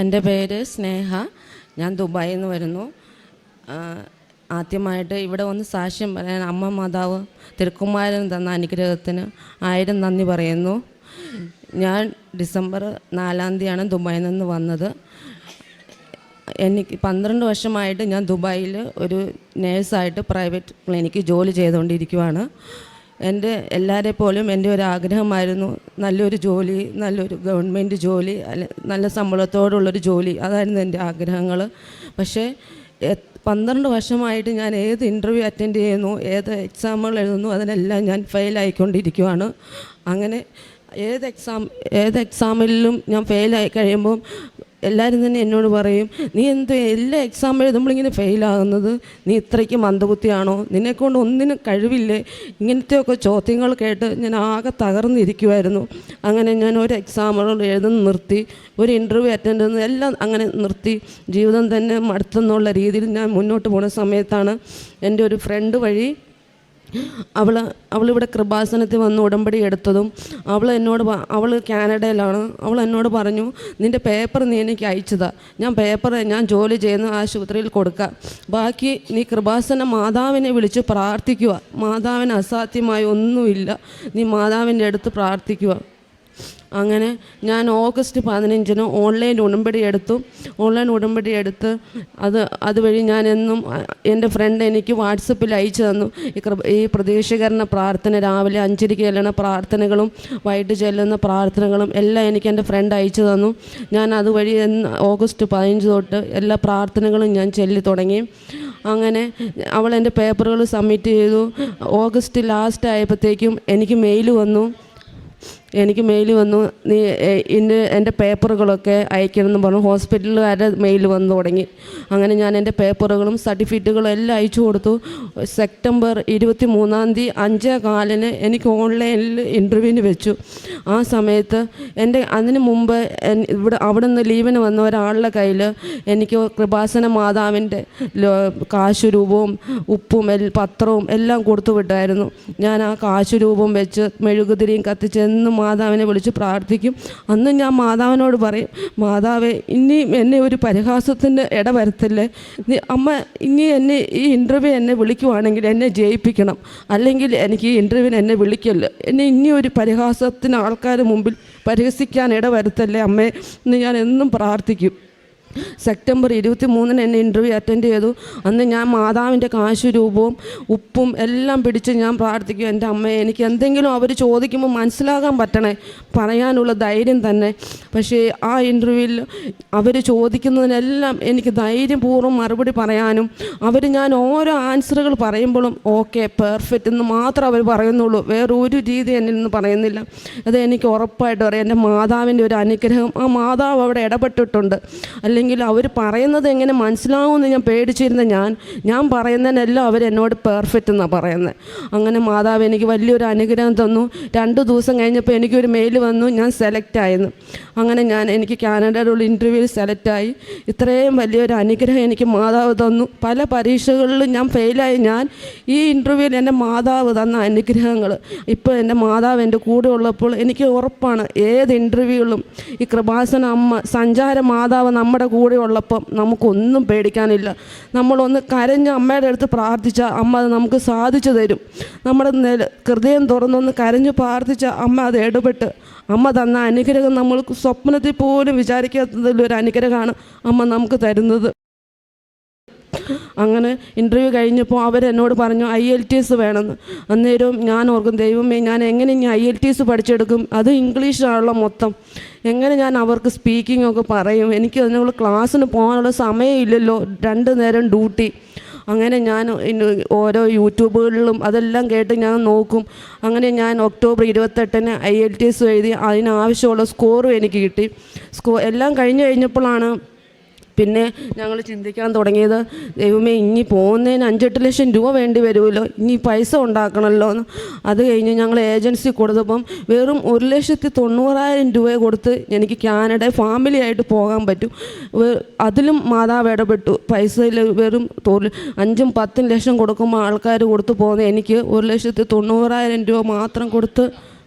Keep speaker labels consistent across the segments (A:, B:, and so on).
A: എൻ്റെ പേര് സ്നേഹ. ഞാൻ ദുബായിൽ നിന്ന് വരുന്നു. ആദ്യമായിട്ട് ഇവിടെ വന്ന് സാക്ഷ്യം പറയാൻ അമ്മ മാതാവ് തിരുക്കുമാരൻ തന്ന അനുഗ്രഹത്തിന് 1000 നന്ദി പറയുന്നു. ഞാൻ ഡിസംബർ 4 തീയതിയാണ് ദുബായിൽ നിന്ന് വന്നത്. എനിക്ക് 12 വർഷമായിട്ട് ഞാൻ ദുബായിൽ ഒരു നേഴ്സായിട്ട് പ്രൈവറ്റ് ക്ലിനിക്കിൽ ജോലി ചെയ്തുകൊണ്ടിരിക്കുവാണ്. എൻ്റെ എല്ലാവരെ പോലും എൻ്റെ ഒരു ആഗ്രഹമായിരുന്നു നല്ലൊരു ജോലി, നല്ലൊരു ഗവൺമെൻറ് ജോലി, നല്ല ശമ്പളത്തോടുള്ളൊരു ജോലി. അതായിരുന്നു എൻ്റെ ആഗ്രഹങ്ങൾ. പക്ഷേ 12 വർഷമായിട്ട് ഞാൻ ഏത് ഇൻ്റർവ്യൂ അറ്റൻഡ് ചെയ്യുന്നു, ഏത് എക്സാമുകൾ എഴുതുന്നു, അതിനെല്ലാം ഞാൻ ഫെയിലായിക്കൊണ്ടിരിക്കുവാണ്. അങ്ങനെ ഏത് എക്സാമിലും ഞാൻ ഫെയിലായി കഴിയുമ്പം എല്ലാവരും തന്നെ എന്നോട് പറയും, നീ എന്ത് എല്ലാ എക്സാം എഴുതുമ്പോളിങ്ങനെ ഫെയിലാകുന്നത്, നീ ഇത്രയ്ക്ക് മന്ദബുദ്ധിയാണോ, നിന്നെക്കൊണ്ട് ഒന്നിനും കഴിവില്ലേ? ഇങ്ങനത്തെയൊക്കെ ചോദ്യങ്ങൾ കേട്ട് ഞാൻ ആകെ തകർന്നിരിക്കുമായിരുന്നു. അങ്ങനെ ഞാൻ ഒരു എക്സാമുകൾ എഴുതുന്ന നിർത്തി, ഒരു ഇൻ്റർവ്യൂ അറ്റൻഡ് ചെയ്യുന്നത് എല്ലാം അങ്ങനെ നിർത്തി. ജീവിതം തന്നെ മടുത്തെന്നുള്ള രീതിയിൽ ഞാൻ മുന്നോട്ട് പോകുന്ന സമയത്താണ് എൻ്റെ ഒരു ഫ്രണ്ട് വഴി അവളിവിടെ കൃപാസനത്തിൽ വന്ന് ഉടമ്പടി എടുത്തതും അവൾ കാനഡയിലാണ്. അവൾ എന്നോട് പറഞ്ഞു, നിൻ്റെ പേപ്പർ നീ എനിക്ക് അയച്ചതാ, ഞാൻ ജോലി ചെയ്യുന്ന ആശുപത്രിയിൽ കൊടുക്കാം, ബാക്കി നീ കൃപാസന മാതാവിനെ വിളിച്ച് പ്രാർത്ഥിക്കുക, മാതാവിന് അസാധ്യമായി ഒന്നുമില്ല, നീ മാതാവിൻ്റെ അടുത്ത് പ്രാർത്ഥിക്കുക. അങ്ങനെ ഞാൻ ഓഗസ്റ്റ് 15 ഓൺലൈൻ ഉടമ്പടി എടുത്ത് അതുവഴി ഞാൻ എന്നും എൻ്റെ ഫ്രണ്ട് എനിക്ക് വാട്സപ്പിൽ അയച്ചു തന്നു. ഈ പ്രതീക്ഷീകരണ പ്രാർത്ഥന, രാവിലെ 5:00 ചെല്ലുന്ന പ്രാർത്ഥനകളും വൈകിട്ട് ചെല്ലുന്ന പ്രാർത്ഥനകളും എല്ലാം എനിക്ക് എൻ്റെ ഫ്രണ്ട് അയച്ചു തന്നു. ഞാൻ അതുവഴി ഓഗസ്റ്റ് 15 തൊട്ട് എല്ലാ പ്രാർത്ഥനകളും ഞാൻ ചൊല്ലി തുടങ്ങി. അങ്ങനെ അവൾ എൻ്റെ പേപ്പറുകൾ സബ്മിറ്റ് ചെയ്തു. ഓഗസ്റ്റ് ലാസ്റ്റ് ആയപ്പോഴത്തേക്കും എനിക്ക് മെയിൽ വന്നു, നീ എൻ്റെ പേപ്പറുകളൊക്കെ അയക്കണമെന്ന് പറഞ്ഞു. ഹോസ്പിറ്റലുകാരുടെ മെയിൽ വന്നു തുടങ്ങി. അങ്ങനെ ഞാൻ എൻ്റെ പേപ്പറുകളും സർട്ടിഫിക്കറ്റുകളും എല്ലാം അയച്ചു കൊടുത്തു. സെപ്റ്റംബർ 23 5:15 എനിക്ക് ഓൺലൈനിൽ ഇൻ്റർവ്യൂവിന് വെച്ചു. ആ സമയത്ത് അതിന് മുമ്പ് അവിടെ നിന്ന് ലീവിന് വന്ന ഒരാളുടെ കയ്യിൽ എനിക്ക് കൃപാസന മാതാവിൻ്റെ കാശുരൂപവും ഉപ്പും പത്രവും എല്ലാം കൊടുത്തു വിട്ടായിരുന്നു. ഞാൻ ആ കാശുരൂപം വെച്ച് മെഴുകുതിരിയും കത്തിച്ച് എന്നും മാതാവിനെ വിളിച്ച് പ്രാർത്ഥിക്കും. അന്ന് ഞാൻ മാതാവിനോട് പറയും, മാതാവേ, ഇനിയും എന്നെ ഒരു പരിഹാസത്തിന് ഇടവരുത്തല്ലേ, അമ്മ ഇനി ഈ ഇൻ്റർവ്യൂ എന്നെ വിളിക്കുവാണെങ്കിൽ എന്നെ ജയിപ്പിക്കണം, അല്ലെങ്കിൽ എനിക്ക് ഈ ഇൻ്റർവ്യൂവിന് എന്നെ വിളിക്കല്ലോ, എന്നെ ഇനി ഒരു പരിഹാസത്തിന് ആൾക്കാരുടെ മുമ്പിൽ പരിഹസിക്കാൻ ഇടവരുത്തല്ലേ അമ്മേ എന്ന് ഞാൻ എന്നും പ്രാർത്ഥിക്കും. സെപ്റ്റംബർ 23 എന്നെ ഇൻ്റർവ്യൂ അറ്റൻഡ് ചെയ്തു. അന്ന് ഞാൻ മാതാവിൻ്റെ കാശുരൂപവും ഉപ്പും എല്ലാം പിടിച്ച് ഞാൻ പ്രാർത്ഥിക്കും, എൻ്റെ അമ്മയെ എനിക്ക് എന്തെങ്കിലും അവർ ചോദിക്കുമ്പോൾ മനസ്സിലാകാൻ പറ്റണേ, പറയാനുള്ള ധൈര്യം തന്നെ. പക്ഷേ ആ ഇൻ്റർവ്യൂവിൽ അവർ ചോദിക്കുന്നതിനെല്ലാം എനിക്ക് ധൈര്യപൂർവ്വം മറുപടി പറയാനും ഞാൻ ഓരോ ആൻസറുകൾ പറയുമ്പോഴും ഓക്കെ പെർഫെക്റ്റ് എന്ന് മാത്രം അവർ പറയുന്നുള്ളൂ, വേറൊരു രീതി എന്നിൽ നിന്ന് പറയുന്നില്ല. അത് എനിക്ക് ഉറപ്പായിട്ട് അറിയാം, എൻ്റെ മാതാവിൻ്റെ ഒരു അനുഗ്രഹം, ആ മാതാവ് അവിടെ ഇടപെട്ടിട്ടുണ്ട്. അല്ലെങ്കിൽ അവർ പറയുന്നത് എങ്ങനെ മനസ്സിലാവുമെന്ന് ഞാൻ പേടിച്ചിരുന്ന ഞാൻ പറയുന്നതിനെല്ലാം അവരെന്നോട് പെർഫെക്റ്റ് എന്നാണ് പറയുന്നത്. അങ്ങനെ മാതാവ് എനിക്ക് വലിയൊരു അനുഗ്രഹം തന്നു. 2 ദിവസം കഴിഞ്ഞപ്പോൾ എനിക്കൊരു മെയിൽ വന്നു, ഞാൻ സെലക്ട് ആയെന്ന്. അങ്ങനെ എനിക്ക് കാനഡയിലുള്ള ഇൻ്റർവ്യൂവിൽ സെലക്റ്റായി. ഇത്രയും വലിയൊരു അനുഗ്രഹം എനിക്ക് മാതാവ് തന്നു. പല പരീക്ഷകളിലും ഞാൻ ഫെയിലായി. ഈ ഇൻ്റർവ്യൂവിൽ എൻ്റെ മാതാവ് തന്ന അനുഗ്രഹങ്ങൾ, ഇപ്പോൾ എൻ്റെ മാതാവ് എൻ്റെ കൂടെ ഉള്ളപ്പോൾ എനിക്ക് ഉറപ്പാണ് ഏത് ഇൻ്റർവ്യൂവിലും ഈ കൃപാസന അമ്മ സഞ്ചാര മാതാവ് നമ്മുടെ കൂടെ ഉള്ളപ്പം നമുക്കൊന്നും പേടിക്കാനില്ല. നമ്മളൊന്ന് കരഞ്ഞ് അമ്മയുടെ അടുത്ത് പ്രാർത്ഥിച്ചാൽ അമ്മ അത് നമുക്ക് സാധിച്ചു തരും. നമ്മുടെ ഹൃദയം തുറന്നൊന്ന് കരഞ്ഞ് പ്രാർത്ഥിച്ചാൽ അമ്മ അത് ഇടപെട്ട് അമ്മ തന്ന അനുഗ്രഹം നമ്മൾക്ക് സ്വപ്നത്തിൽ പോലും വിചാരിക്കാത്തതിലൊരു അനുഗ്രഹമാണ് അമ്മ നമുക്ക് തരുന്നത്. അങ്ങനെ ഇൻ്റർവ്യൂ കഴിഞ്ഞപ്പോൾ അവരെന്നോട് പറഞ്ഞു IELTS വേണമെന്ന്. അന്നേരം ഞാൻ ഓർക്കും, ദൈവമേ, ഞാൻ എങ്ങനെ ഇനി IELTS പഠിച്ചെടുക്കും? അത് ഇംഗ്ലീഷാണല്ലോ മൊത്തം, എങ്ങനെ ഞാൻ അവർക്ക് സ്പീക്കിംഗ് ഒക്കെ പറയും? എനിക്ക് അതിനുള്ള ക്ലാസ്സിന് പോകാനുള്ള സമയമില്ലല്ലോ, 2 നേരം ഡ്യൂട്ടി. അങ്ങനെ ഞാൻ ഓരോ യൂട്യൂബുകളിലും അതെല്ലാം കേട്ട് ഞാൻ നോക്കും. അങ്ങനെ ഞാൻ ഒക്ടോബർ 28 IELTS എഴുതി. അതിനാവശ്യമുള്ള സ്കോറും എനിക്ക് കിട്ടി. എല്ലാം കഴിഞ്ഞപ്പോഴാണ് പിന്നെ ഞങ്ങൾ ചിന്തിക്കാൻ തുടങ്ങിയത്, ദൈവമേ, ഇനി പോകുന്നതിന് 5-8 ലക്ഷം രൂപ വേണ്ടി വരുമല്ലോ, ഇനി പൈസ ഉണ്ടാക്കണമല്ലോ എന്ന്. അത് കഴിഞ്ഞ് ഞങ്ങൾ ഏജൻസി കൊടുത്തപ്പം വെറും 1,90,000 രൂപ കൊടുത്ത് എനിക്ക് കാനഡ ഫാമിലി ആയിട്ട് പോകാൻ പറ്റും. അതിലും മാതാവ് ഇടപെട്ടു. പൈസയിൽ വെറും 5-10 ലക്ഷം കൊടുക്കുമ്പോൾ ആൾക്കാർ കൊടുത്തു പോകുന്ന എനിക്ക് 1,90,000 രൂപ മാത്രം കൊടുത്ത്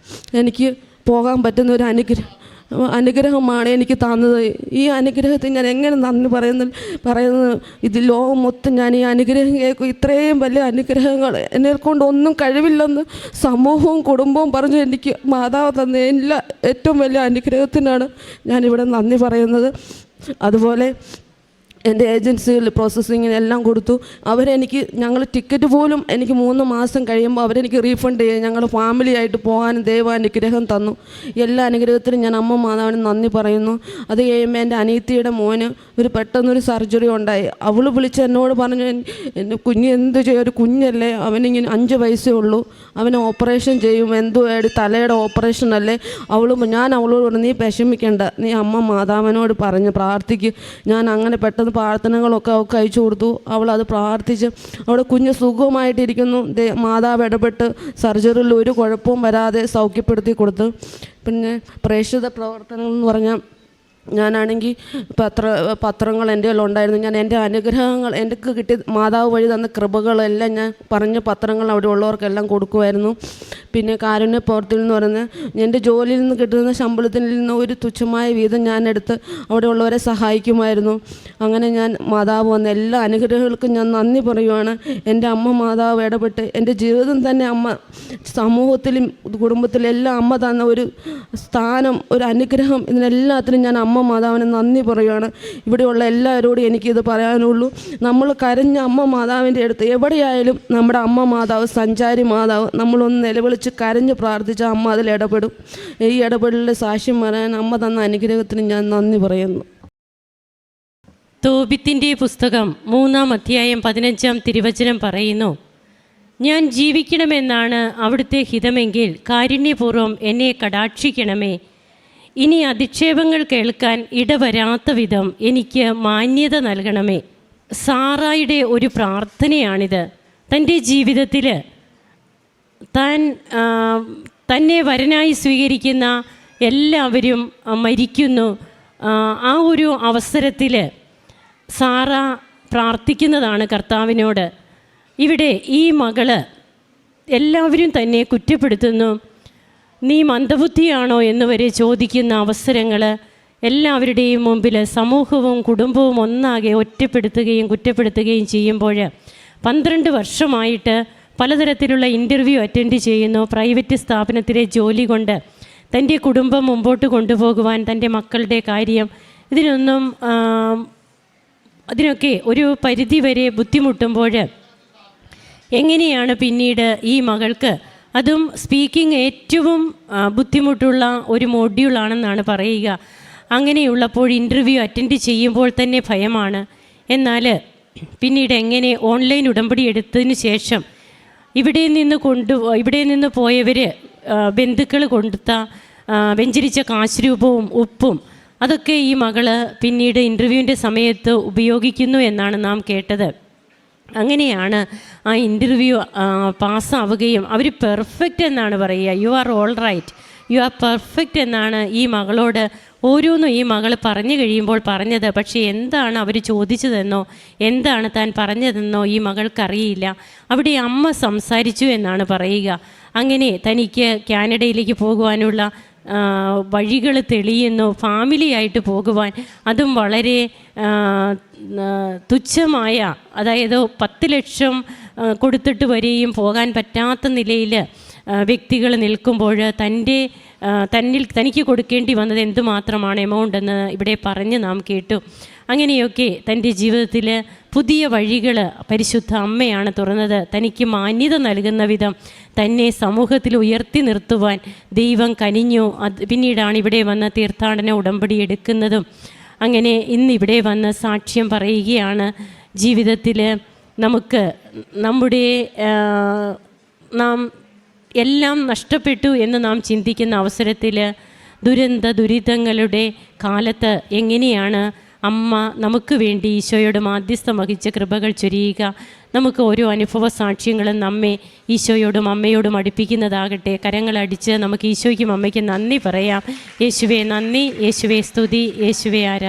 A: എനിക്ക് പോകാൻ പറ്റുന്ന ഒരു അനുഗ്രഹം. അനുഗ്രഹമാണ് എനിക്ക് തന്നത്. ഈ അനുഗ്രഹത്തിന് ഞാൻ എങ്ങനെ നന്ദി പറയുന്നത് ഇത് ലോകം മൊത്തം ഞാൻ ഈ അനുഗ്രഹം കേൾക്കും. ഇത്രയും വലിയ അനുഗ്രഹങ്ങൾ എന്നെക്കൊണ്ട് ഒന്നും കഴിവില്ലെന്ന് സമൂഹവും കുടുംബവും പറഞ്ഞു എനിക്ക് മാതാവ് തന്ന ഏറ്റവും വലിയ അനുഗ്രഹത്തിനാണ് ഞാനിവിടെ നന്ദി പറയുന്നത്. അതുപോലെ എൻ്റെ ഏജൻസികൾ പ്രോസസ്സിങ്ങിനെല്ലാം കൊടുത്തു. ഞങ്ങൾ ടിക്കറ്റ് പോലും എനിക്ക് 3 മാസം കഴിയുമ്പോൾ അവരെനിക്ക് റീഫണ്ട് ചെയ്യും. ഞങ്ങൾ ഫാമിലി ആയിട്ട് പോകാനും ദൈവം അനുഗ്രഹം തന്നു. എല്ലാ അനുഗ്രഹത്തിനും ഞാൻ അമ്മ മാതാവിന് നന്ദി പറയുന്നു. അത് കഴിയുമ്പോൾ എൻ്റെ അനിയത്തിയുടെ മോന് പെട്ടെന്നൊരു സർജറി ഉണ്ടായി. അവൾ വിളിച്ച് എന്നോട് പറഞ്ഞു, എൻ്റെ കുഞ്ഞ് എന്ത് ചെയ്യും, ഒരു കുഞ്ഞല്ലേ, അവനിങ്ങനെ 5 വയസ്സേ ഉള്ളൂ, അവനെ ഓപ്പറേഷൻ ചെയ്യും, എന്തുവായിട്ട് തലയുടെ ഓപ്പറേഷൻ അല്ലേ. ഞാൻ അവളോട് പറഞ്ഞു, നീ വിഷമിക്കണ്ട, നീ അമ്മ മാതാവിനോട് പറഞ്ഞ് പ്രാർത്ഥിക്ക്. ഞാൻ അങ്ങനെ പെട്ടെന്ന് പ്രാർത്ഥനകളൊക്കെ അവൾക്ക് അയച്ചു കൊടുത്തു. അവളത് പ്രാർത്ഥിച്ച് അവിടെ കുഞ്ഞ് സുഖമായിട്ടിരിക്കുന്നു. മാതാവ് ഇടപെട്ട് സർജറിയിൽ ഒരു കുഴപ്പവും വരാതെ സൗഖ്യപ്പെടുത്തി കൊടുത്തു. പിന്നെ പ്രേക്ഷിത പ്രവർത്തനങ്ങൾ എന്ന് പറഞ്ഞാൽ ഞാനാണെങ്കിൽ പത്രങ്ങൾ എൻ്റെ ഉണ്ടായിരുന്നു. ഞാൻ എൻ്റെ അനുഗ്രഹങ്ങൾ എനിക്ക് കിട്ടിയ മാതാവ് വഴി തന്ന കൃപകളെല്ലാം ഞാൻ പറഞ്ഞ പത്രങ്ങൾ അവിടെ ഉള്ളവർക്കെല്ലാം കൊടുക്കുമായിരുന്നു. പിന്നെ കാരുണ്യ പ്രവർത്തനം എന്ന് പറയുന്നത് എൻ്റെ ജോലിയിൽ നിന്ന് കിട്ടുന്ന ശമ്പളത്തിൽ നിന്ന് ഒരു തുച്ഛമായ വീതം ഞാനെടുത്ത് അവിടെ ഉള്ളവരെ സഹായിക്കുമായിരുന്നു. അങ്ങനെ ഞാൻ മാതാവ് വന്ന എല്ലാ അനുഗ്രഹങ്ങൾക്കും ഞാൻ നന്ദി പറയുവാണ്. എൻ്റെ അമ്മ മാതാവ് ഇടപെട്ട് എൻ്റെ ജീവിതം തന്നെ അമ്മ സമൂഹത്തിലും കുടുംബത്തിലും എല്ലാം അമ്മ തന്ന ഒരു സ്ഥാനം, ഒരു അനുഗ്രഹം, ഇതിനെല്ലാത്തിനും ഞാൻ അമ്മ മാതാവിന് നന്ദി പറയുകയാണ്. ഇവിടെയുള്ള എല്ലാവരോടും എനിക്കിത് പറയാനുള്ളൂ. നമ്മൾ കരഞ്ഞ അമ്മ മാതാവിൻ്റെ അടുത്ത് എവിടെയായാലും നമ്മുടെ അമ്മ മാതാവ്, സഞ്ചാരി മാതാവ്, നമ്മളൊന്ന് നിലവിളിച്ച് കരഞ്ഞ് പ്രാർത്ഥിച്ച അമ്മ അതിൽ ഇടപെടും. ഈ ഇടപെടലിൽ സാക്ഷ്യം പറയാൻ അമ്മ തന്ന അനുഗ്രഹത്തിന് ഞാൻ നന്ദി പറയുന്നു.
B: തോബിത്തിൻ്റെ പുസ്തകം 3-ാം അധ്യായം 15-ാം തിരുവചനം പറയുന്നു, ഞാൻ ജീവിക്കണമെന്നാണ് അവിടുത്തെ ഹിതമെങ്കിൽ കാരുണ്യപൂർവ്വം എന്നെ കടാക്ഷിക്കണമേ. ഇനി അധിക്ഷേപങ്ങൾ കേൾക്കാൻ ഇടവരാത്ത വിധം എനിക്ക് മാന്യത നൽകണമേ. സാറായുടെ ഒരു പ്രാർത്ഥനയാണിത്. തൻ്റെ ജീവിതത്തിൽ തന്നെ വരനായി സ്വീകരിക്കുന്ന എല്ലാവരും മരിക്കുന്നു. ആ ഒരു അവസരത്തിൽ സാറ പ്രാർത്ഥിക്കുന്നതാണ് കർത്താവിനോട്. ഇവിടെ ഈ മകള് എല്ലാവരും തന്നെ കുറ്റപ്പെടുത്തുന്നു. നീ മന്ദബുദ്ധിയാണോ എന്ന് വരെ ചോദിക്കുന്ന അവസരങ്ങൾ എല്ലാവരുടെയും മുമ്പിൽ സമൂഹവും കുടുംബവും ഒന്നാകെ ഒറ്റപ്പെടുത്തുകയും കുറ്റപ്പെടുത്തുകയും ചെയ്യുമ്പോൾ 12 വർഷമായിട്ട് പലതരത്തിലുള്ള ഇൻ്റർവ്യൂ അറ്റൻഡ് ചെയ്യുന്നു. പ്രൈവറ്റ് സ്ഥാപനത്തിലെ ജോലി കൊണ്ട് തൻ്റെ കുടുംബം മുമ്പോട്ട് കൊണ്ടുപോകുവാൻ, തൻ്റെ മക്കളുടെ കാര്യം, അതിനൊക്കെ ഒരു പരിധിവരെ ബുദ്ധിമുട്ടുമ്പോൾ എങ്ങനെയാണ് പിന്നീട് ഈ മകൾക്ക്, അതും സ്പീക്കിംഗ് ഏറ്റവും ബുദ്ധിമുട്ടുള്ള ഒരു മോഡ്യൂളാണെന്നാണ് പറയുക. അങ്ങനെയുള്ളപ്പോൾ ഇൻ്റർവ്യൂ അറ്റൻഡ് ചെയ്യുമ്പോൾ തന്നെ ഭയമാണ്. എന്നാൽ പിന്നീട് എങ്ങനെ ഓൺലൈൻ ഉടമ്പടി എടുത്തതിന് ശേഷം ഇവിടെ നിന്ന് പോയവർ ബന്ധുക്കൾ കൊടുത്ത വെഞ്ചരിച്ച കാശ് രൂപവും ഉപ്പും അതൊക്കെ ഈ മകള് പിന്നീട് ഇൻ്റർവ്യൂവിൻ്റെ സമയത്ത് ഉപയോഗിക്കുന്നു എന്നാണ് നാം കേട്ടത്. അങ്ങനെയാണ് ആ ഇൻ്റർവ്യൂ പാസ്സാവുകയും അവർ പെർഫെക്റ്റ് എന്നാണ് പറയുക. You are all right, you are perfect എന്നാണ് ഈ മകളോട് ഓരോന്നും ഈ മകൾ പറഞ്ഞു കഴിയുമ്പോൾ പറഞ്ഞത്. പക്ഷേ എന്താണ് അവർ ചോദിച്ചതെന്നോ എന്താണ് താൻ പറഞ്ഞതെന്നോ ഈ മകൾക്കറിയില്ല. അവിടെ അമ്മ സംസാരിച്ചു എന്നാണ് പറയുക. അങ്ങനെ തനിക്ക് കാനഡയിലേക്ക് പോകുവാനുള്ള വഴികൾ തെളിയുന്നു. ഫാമിലിയായിട്ട് പോകുവാൻ, അതും വളരെ തുച്ഛമായ, അതായത് 10 ലക്ഷം കൊടുത്തിട്ട് വരെയും പോകാൻ പറ്റാത്ത നിലയിൽ വ്യക്തികൾ നിൽക്കുമ്പോൾ തനിക്ക് കൊടുക്കേണ്ടി വന്നത് എന്തുമാത്രമാണ് എമൗണ്ട് എന്ന് ഇവിടെ പറഞ്ഞ് നാം കേട്ടു. അങ്ങനെയൊക്കെ തൻ്റെ ജീവിതത്തിൽ പുതിയ വഴികൾ പരിശുദ്ധ അമ്മയാണ് തുറന്നത്. തനിക്ക് മാന്യത നൽകുന്ന വിധം തന്നെ സമൂഹത്തിൽ ഉയർത്തി നിർത്തുവാൻ ദൈവം കനിഞ്ഞു. പിന്നീടാണ് ഇവിടെ വന്ന് തീർത്ഥാടന ഉടമ്പടി എടുക്കുന്നതും. അങ്ങനെ ഇന്നിവിടെ വന്ന് സാക്ഷ്യം പറയുകയാണ്. ജീവിതത്തിൽ നമുക്ക് നാം എല്ലാം നഷ്ടപ്പെട്ടു എന്ന് നാം ചിന്തിക്കുന്ന അവസരത്തിൽ ദുരിതങ്ങളുടെ കാലത്ത് എങ്ങനെയാണ് അമ്മ നമുക്ക് വേണ്ടി ഈശോയോട് മാധ്യസ്ഥം വഹിച്ച കൃപകൾ ചൊരിയുക. നമുക്ക് ഓരോ അനുഭവ സാക്ഷ്യങ്ങളും നമ്മെ ഈശോയോടും അമ്മയോടും അടുപ്പിക്കുന്നതാകട്ടെ. കരങ്ങളടിച്ച് നമുക്ക് ഈശോയ്ക്കും അമ്മയ്ക്കും നന്ദി പറയാം. യേശുവേ നന്ദി, യേശുവേ സ്തുതി, യേശുവേ ആരാധന.